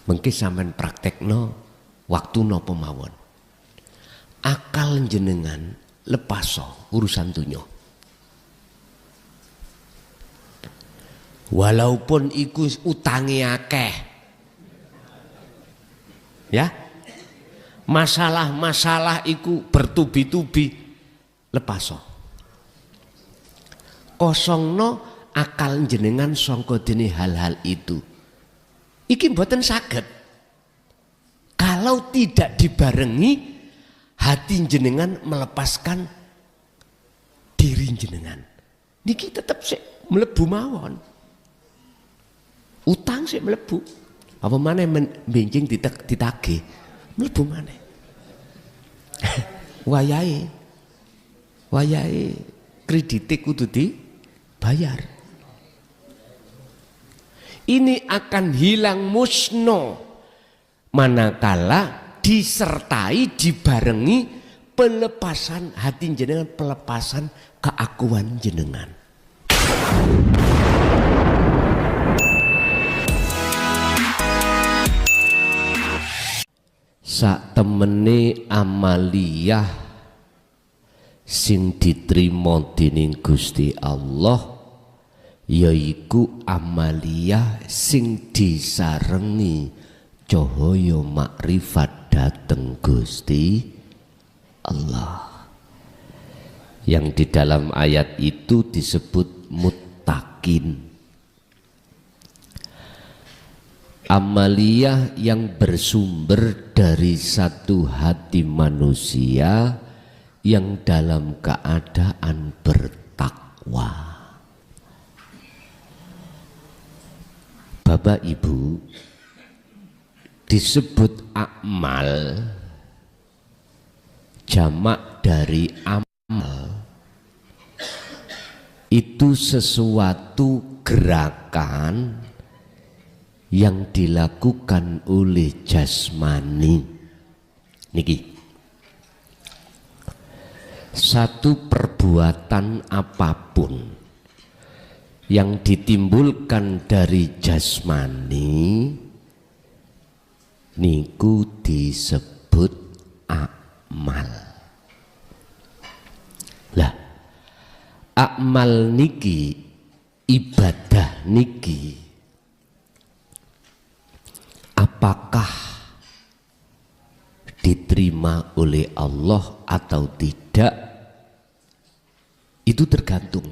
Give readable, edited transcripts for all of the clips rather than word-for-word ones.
Mengki sampean praktekno waktu napa mawon. Akal jenengan lepaso urusan dunya. Walaupun iku utangi akeh. Ya. Masalah-masalah iku bertubi-tubi lepaso. Kosongno akal jenengan sangka dene hal-hal itu. Iki mboten saged. Kalau tidak dibarengi hati jenengan melepaskan diri jenengan. Niki tetep sik mlebu mawon. Utang sik mlebu. Apa maneh benjing ditagih. Mlebu maneh. Wayahe kredite kudu dibayar. Ini akan hilang musno manakala disertai dibarengi pelepasan hati jenengan, pelepasan keakuan jenengan. Sak temene amaliyah sing diterima dening Gusti Allah yaiku amaliyah sing disarengi cahaya makrifat dateng Gusti Allah, yang di dalam ayat itu disebut muttaqin. Amaliyah yang bersumber dari satu hati manusia yang dalam keadaan bertakwa. Bapak Ibu, disebut amal, jamak dari amal, itu sesuatu gerakan yang dilakukan oleh jasmani. Niki satu perbuatan apapun yang ditimbulkan dari jasmani niku disebut amal. Lah amal niki, ibadah niki, apakah diterima oleh Allah atau tidak, itu tergantung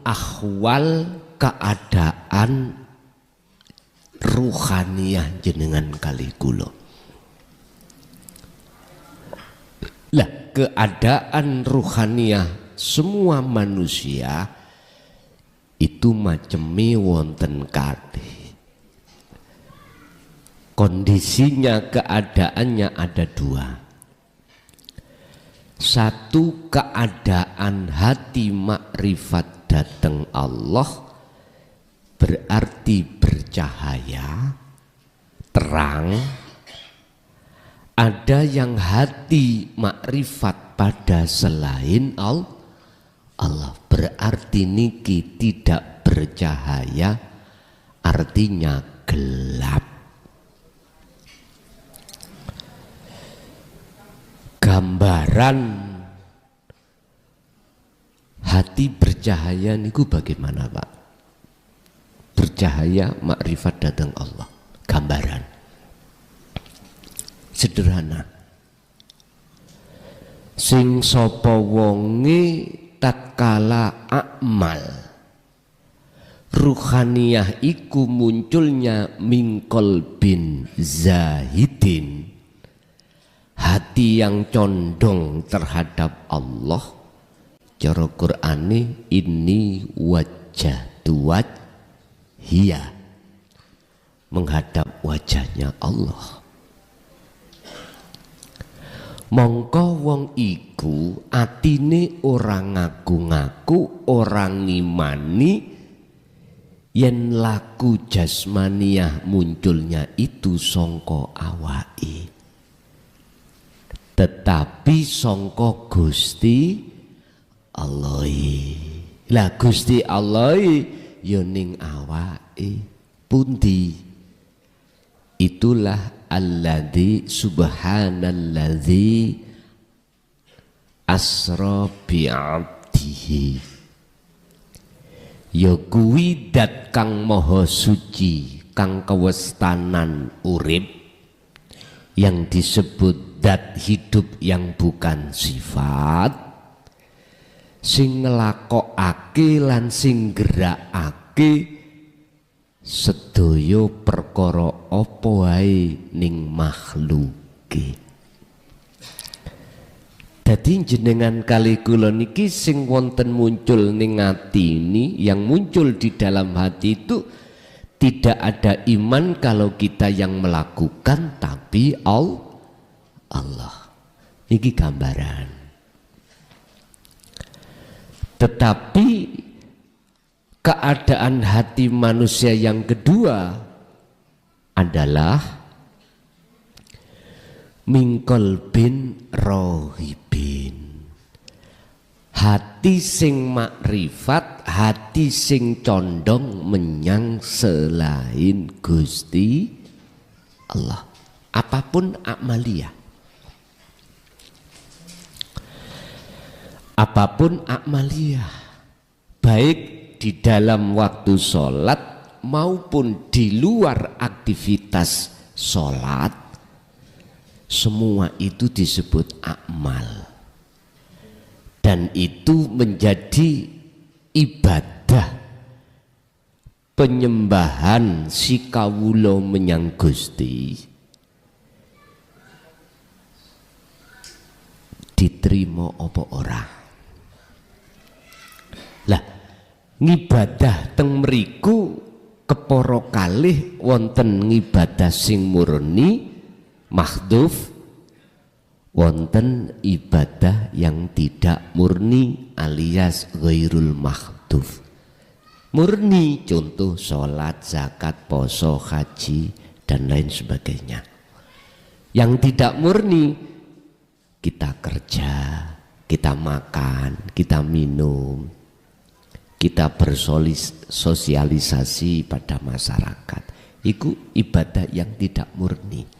ahwal keadaan ruhaniyah jenengan kali kula. Lah keadaan ruhaniyah semua manusia itu maceme wonten kalih. Kondisinya, keadaannya ada dua. Satu, keadaan hati makrifat dateng Allah, berarti bercahaya, terang. Ada yang hati makrifat pada selain Allah, berarti niki tidak bercahaya, artinya gelap. Gambaran hati bercahaya niku bagaimana Pak? Bercahaya makrifat datang Allah. Gambaran sederhana. Sing sapa wonge tatkala amal ruhaniyah iku munculnya mingkol bin zahidin, hati yang condong terhadap Allah. Cara Qur'ane ini wajjahtu wajhiya, menghadap wajahnya Allah. Mongko wong iku atine orang ngaku-ngaku, orang ngimani yen laku jasmaniyah munculnya itu sangka awake, tetapi sangka Gusti Allah. Lah Gusti Allah ya ning awake. Pundi? Itulah alladzi subhanalladzi asra bi'abdihi. Ya kuwi dat kang maha suci, kang kewestanan urip, yang disebut dat hidup yang bukan sifat, sing nglakokake lan sing gerakake sedaya perkara apa wae ning makhluke. Dadi jenengan kali kula niki sing wonten muncul ning ati ini, yang muncul di dalam hati itu tidak ada iman kalau kita yang melakukan, tapi Allah. Iki gambaran. Tetapi keadaan hati manusia yang kedua adalah mingkol bin rohibin, hati sing makrifat, hati sing condong menyang selain Gusti Allah. Apapun amalia, apapun amalia, baik di dalam waktu sholat maupun di luar aktivitas sholat, semua itu disebut amal, dan itu menjadi ibadah penyembahan si kawula menyang Gusti, diterima apa ora. Lah ngibadah teng mriku kepara kalih wonten ngibadah sing murni mahdhuf, wonten ibadah yang tidak murni alias ghairul mahdhuf. Murni contoh sholat, zakat, poso, haji dan lain sebagainya. Yang tidak murni kita kerja, kita makan, kita minum, kita bersosialisasi pada masyarakat. Itu ibadah yang tidak murni.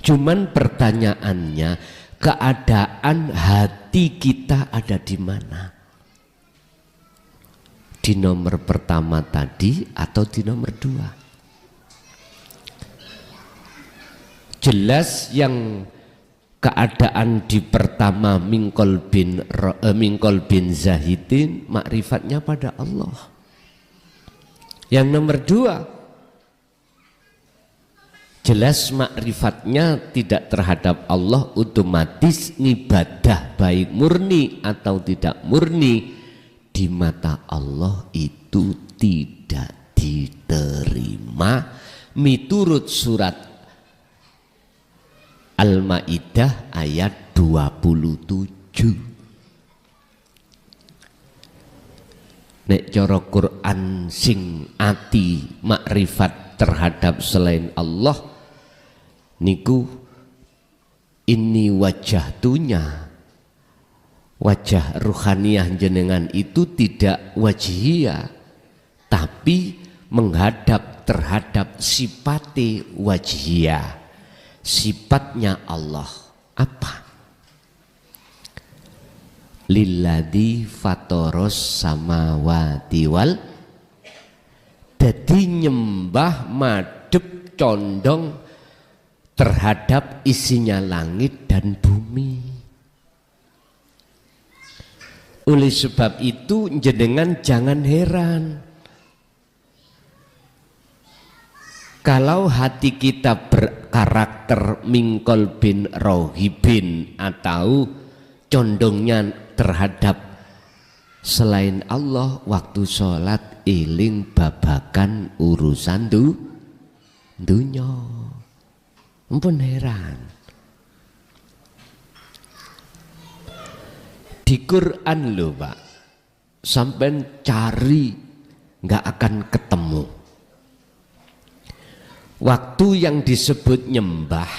Cuman pertanyaannya, keadaan hati kita ada di mana? Di nomor pertama tadi atau di nomor dua? Jelas yang keadaan di pertama mingkol bin zahidin, makrifatnya pada Allah. Yang nomor dua, jelas makrifatnya tidak terhadap Allah, otomatis ibadah baik murni atau tidak murni di mata Allah itu tidak diterima miturut surat Al-Maidah ayat 27. Nek cara Quran sing ati makrifat terhadap selain Allah niku, ini wajahtunya, wajah ruhaniyah jenengan itu tidak wajhiyah, tapi menghadap terhadap sifate wajhiyah, sifatnya Allah. Apa? Lilladzi fatoros samawati wal, dadi nyembah madhep condong terhadap isinya langit dan bumi. Oleh sebab itu jenengan jangan heran kalau hati kita berkarakter mingkol bin rohibin atau condongnya terhadap selain Allah, waktu sholat eling babakan urusan dunya. Ampun heran. Di Quran loh Pak, sampai cari nggak akan ketemu waktu yang disebut nyembah,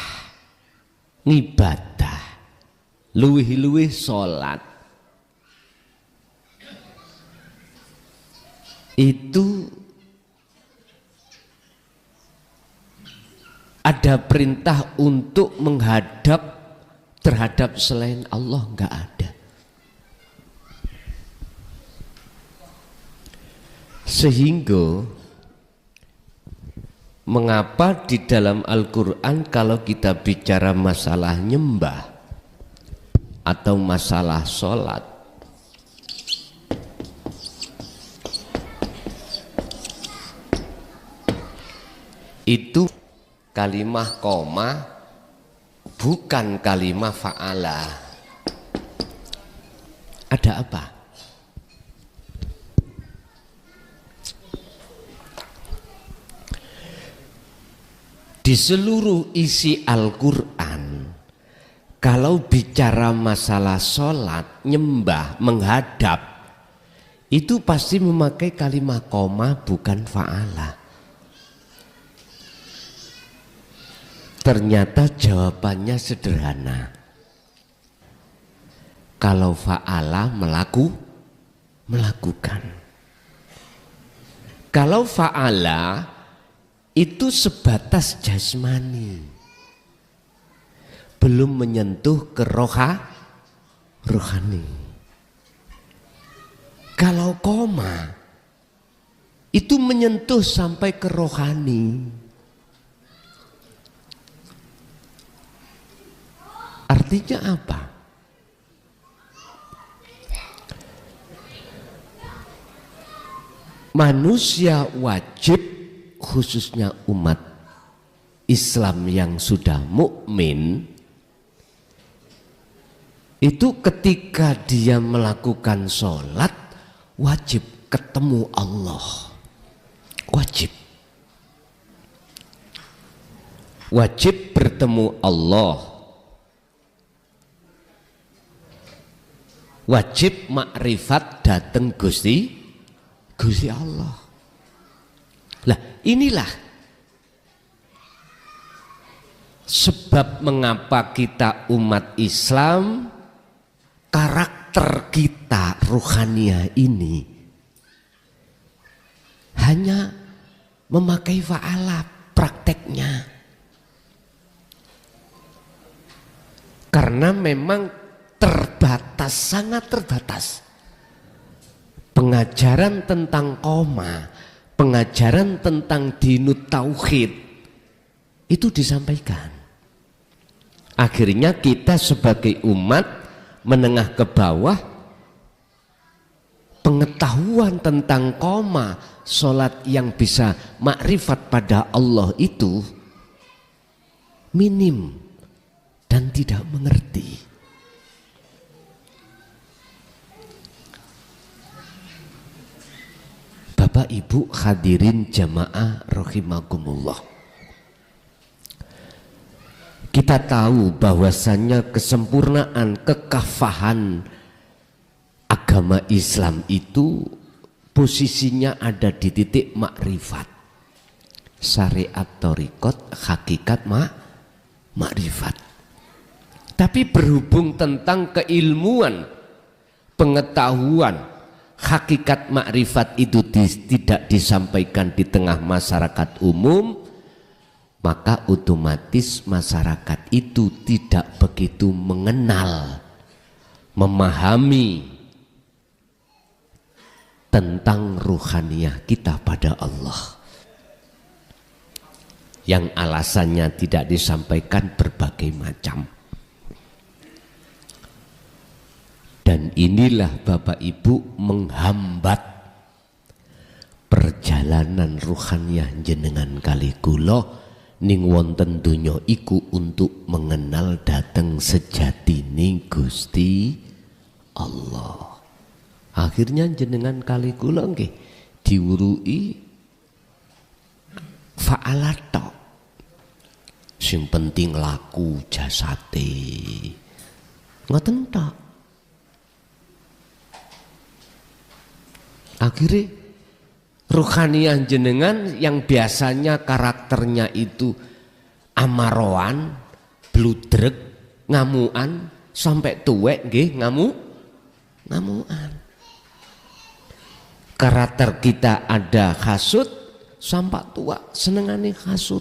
ngibadah, luwih-luwih sholat, itu ada perintah untuk menghadap terhadap selain Allah, enggak ada. Sehingga mengapa di dalam Al-Quran kalau kita bicara masalah nyembah atau masalah sholat, itu kalimah koma bukan kalimah fa'ala. Ada apa? Di seluruh isi Al-Quran, kalau bicara masalah sholat, nyembah, menghadap, itu pasti memakai kalimat koma bukan fa'ala. Ternyata jawabannya sederhana. Kalau fa'ala melakukan. Kalau fa'ala itu sebatas jasmani, belum menyentuh ke rohani. Kalau koma itu menyentuh sampai ke rohani. Artinya apa? Manusia wajib, khususnya umat Islam yang sudah mukmin, itu ketika dia melakukan sholat wajib ketemu Allah, wajib bertemu Allah, wajib makrifat dateng Gusti Allah. Lah inilah sebab mengapa kita umat Islam, karakter kita ruhaniah ini hanya memakai fa'ala prakteknya. Karena memang terbatas, sangat terbatas. Pengajaran tentang koma, pengajaran tentang dinut tauhid itu disampaikan. Akhirnya kita sebagai umat menengah ke bawah, pengetahuan tentang koma, sholat yang bisa makrifat pada Allah itu minim dan tidak mengerti. Bapak Ibu hadirin jamaah rahimakumullah. Kita tahu bahwasannya kesempurnaan, kekafahan agama Islam itu posisinya ada di titik makrifat. Syariat thariqat, hakikat makrifat. Tapi berhubung tentang keilmuan, pengetahuan, hakikat makrifat itu tidak disampaikan di tengah masyarakat umum, maka otomatis masyarakat itu tidak begitu mengenal, memahami tentang ruhaniyah kita pada Allah. Yang alasannya tidak disampaikan berbagai macam. Dan inilah Bapak Ibu menghambat perjalanan ruhaniyah jenengan kali kula ning wonten donya iku untuk mengenal dateng sejatine Gusti Allah. Akhirnya jenengan kali kula nggih diwuruki fa'alato. Sing penting laku jasate. Ngoten tok. Akhirnya ruhaniyah jenengan yang biasanya karakternya itu amaroan, bludrek, ngamuan, sampai tuwek nggih ngamuan. karakter kita ada hasud, sampai tua senengane hasud.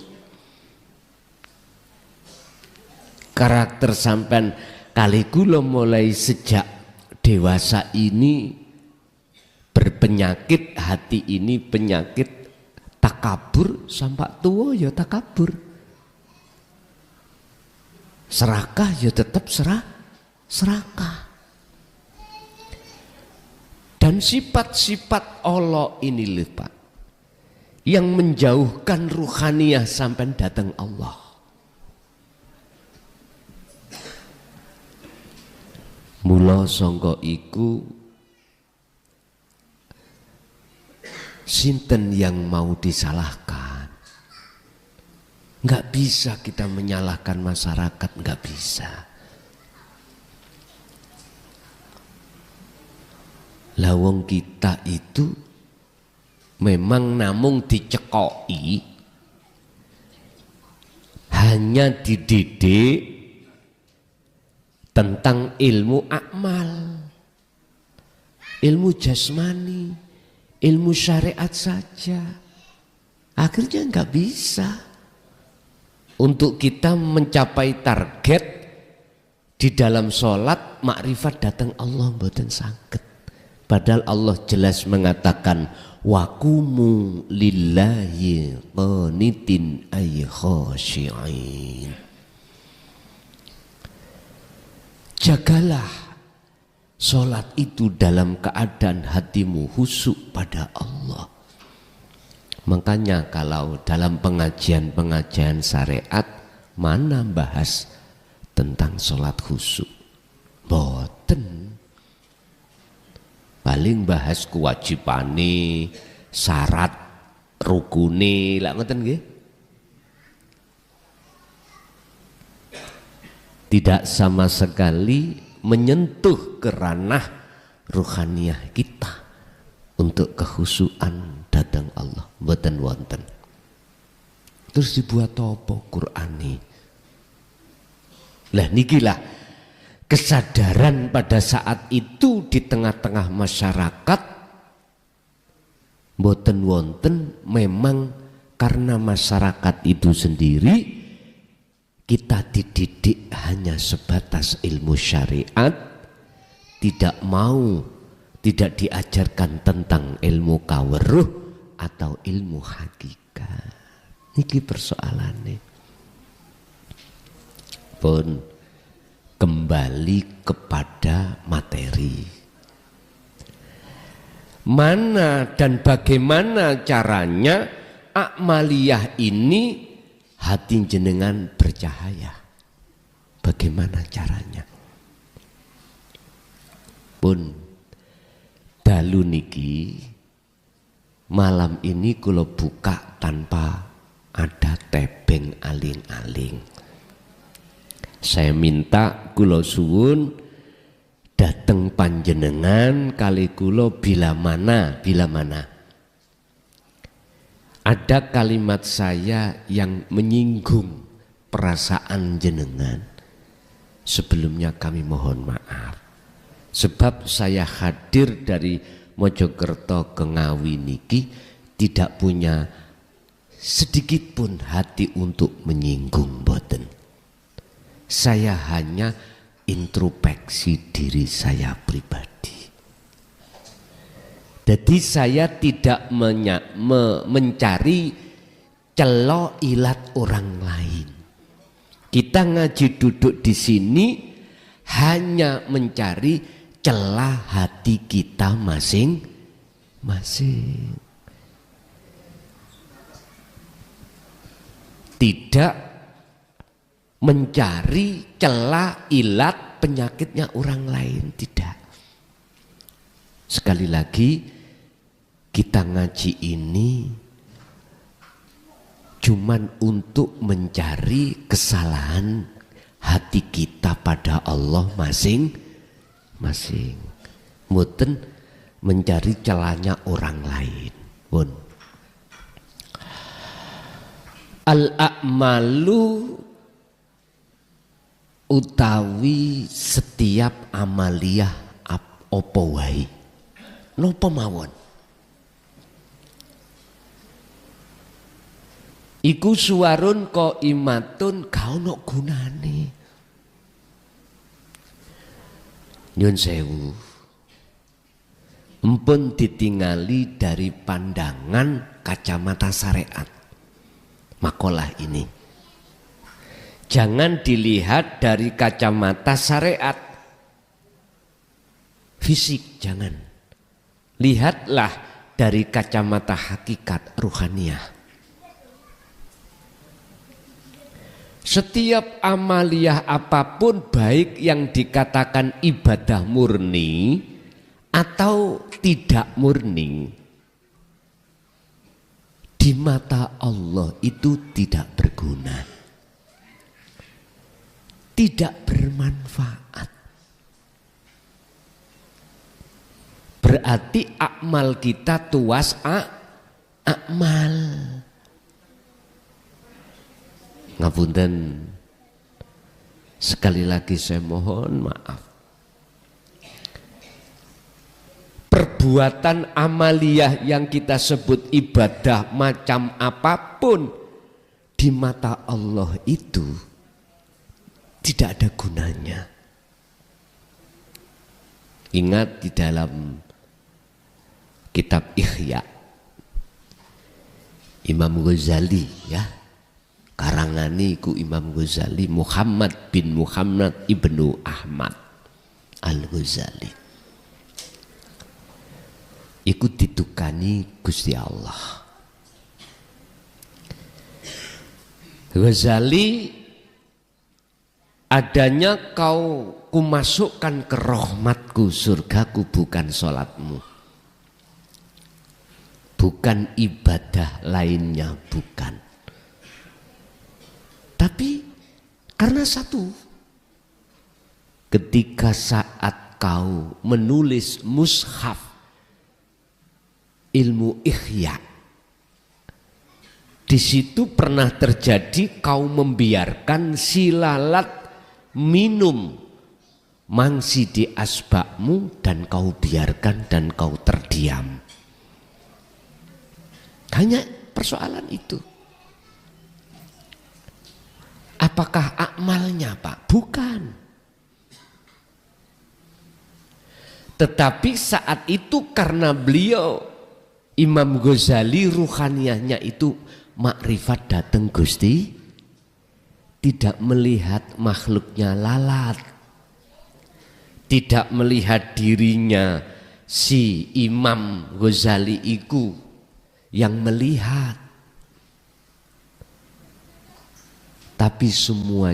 Karakter sampean kali kula mulai sejak dewasa ini berpenyakit, hati ini penyakit takabur, sampai tua ya takabur. Serakah ya tetap serakah. Dan sifat-sifat Allah ini lho Pak, yang menjauhkan ruhaniyah sampai datang Allah. Mula sangka iku sinten yang mau disalahkan? Enggak bisa kita menyalahkan masyarakat, enggak bisa. Lawang kita itu memang namung dicekoki, hanya dididik tentang ilmu akmal, ilmu jasmani, ilmu syariat saja. Akhirnya nggak bisa untuk kita mencapai target di dalam sholat makrifat datang Allah mboten saged. Padahal Allah jelas mengatakan waqumu lillahi qanitin ay khashi'in. Jagalah sholat itu dalam keadaan hatimu khusyuk pada Allah. Makanya kalau dalam pengajian-pengajian syariat mana bahas tentang sholat khusyuk? Boten. Paling bahas kewajibane, syarat, rukune, lak ngoten nggih. Tidak sama sekali menyentuh ke ranah ruhaniyah kita untuk kehusuan datang Allah, mboten wonten. Terus dibuat apa Qur'ani? Lah nikilah kesadaran pada saat itu di tengah-tengah masyarakat mboten wonten, memang karena masyarakat itu sendiri kita dididik hanya sebatas ilmu syariat, tidak diajarkan tentang ilmu kaweruh atau ilmu hakikat. Niki persoalannya. Pun kembali kepada materi. Mana dan bagaimana caranya akmaliyah ini hati jenengan bercahaya? Bagaimana caranya? Pun dalu niki malam ini kula buka tanpa ada tebeng aling-aling. Saya minta kula suwun dateng panjenengan kali kula bila mana. Ada kalimat saya yang menyinggung perasaan jenengan. Sebelumnya kami mohon maaf. Sebab saya hadir dari Mojokerto ke Ngawi niki tidak punya sedikit pun hati untuk menyinggung boten. Saya hanya introspeksi diri saya pribadi. Jadi saya tidak mencari celo ilat orang lain. Kita ngaji duduk di sini hanya mencari celah hati kita masing-masing. Tidak mencari celah ilat penyakitnya orang lain, tidak. Sekali lagi kita ngaji ini cuman untuk mencari kesalahan hati kita pada Allah masing-masing. Mboten mencari celahnya orang lain. Pun al-a'malu utawi setiap amaliyah apa wae napa mawon iku suwarun qaimatun gak ono gunane. Nyun sewu, empun ditingali dari pandangan kacamata syariat makalah ini. Jangan dilihat dari kacamata syariat fisik, jangan. Lihatlah dari kacamata hakikat ruhaniyah. Setiap amaliyah apapun, baik yang dikatakan ibadah murni atau tidak murni, di mata Allah itu tidak berguna, tidak bermanfaat. Berarti akmal kita tuas akmal. Ngapunten, sekali lagi saya mohon maaf. Perbuatan amaliyah yang kita sebut ibadah macam apapun, di mata Allah itu tidak ada gunanya. Ingat di dalam kitab Ihya Imam Ghazali, ya, karangane iku Imam Ghazali, Muhammad bin Muhammad ibnu Ahmad Al-Ghazali, iku ditukani Gusti Allah. Ghazali, adanya kau kumasukkan ke rahmatku, surgaku, bukan sholatmu, bukan ibadah lainnya, bukan. Tapi karena satu, ketika saat kau menulis mushaf ilmu Ihya, di situ pernah terjadi kau membiarkan si lalat minum mangsi di asbakmu, dan kau biarkan dan kau terdiam. Hanya persoalan itu. Apakah akmalnya, Pak? Bukan. Tetapi saat itu karena beliau Imam Ghazali ruhaniyahnya itu makrifat dateng Gusti, tidak melihat makhluknya lalat, tidak melihat dirinya si Imam Ghazali itu yang melihat, tapi semuanya